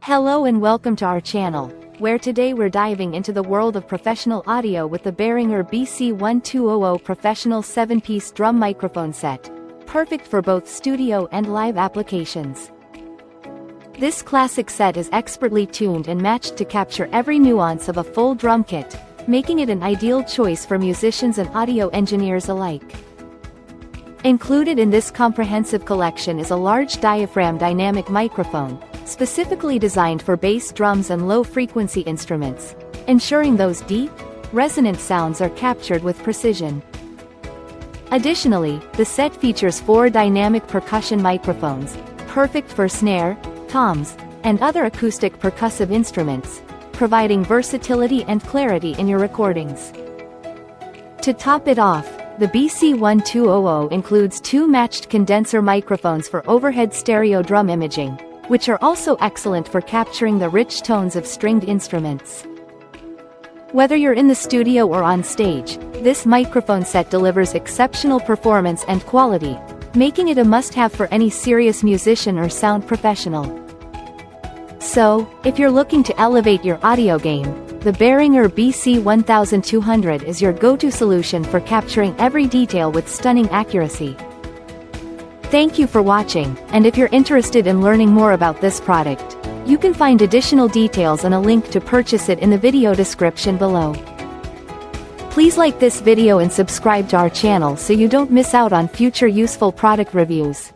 Hello and welcome to our channel, where today we're diving into the world of professional audio with the Behringer BC1200 Professional 7-piece drum microphone set, perfect for both studio and live applications. This classic set is expertly tuned and matched to capture every nuance of a full drum kit, making it an ideal choice for musicians and audio engineers alike. Included in this comprehensive collection is a large diaphragm dynamic microphone, specifically designed for bass drums and low-frequency instruments, ensuring those deep, resonant sounds are captured with precision. Additionally, the set features 4 dynamic percussion microphones, perfect for snare, toms, and other acoustic percussive instruments, providing versatility and clarity in your recordings. To top it off, the BC1200 includes 2 matched condenser microphones for overhead stereo drum imaging, which are also excellent for capturing the rich tones of stringed instruments. Whether you're in the studio or on stage, this microphone set delivers exceptional performance and quality, making it a must-have for any serious musician or sound professional. So, if you're looking to elevate your audio game, the Behringer BC1200 is your go-to solution for capturing every detail with stunning accuracy. Thank you for watching, and if you're interested in learning more about this product, you can find additional details and a link to purchase it in the video description below. Please like this video and subscribe to our channel so you don't miss out on future useful product reviews.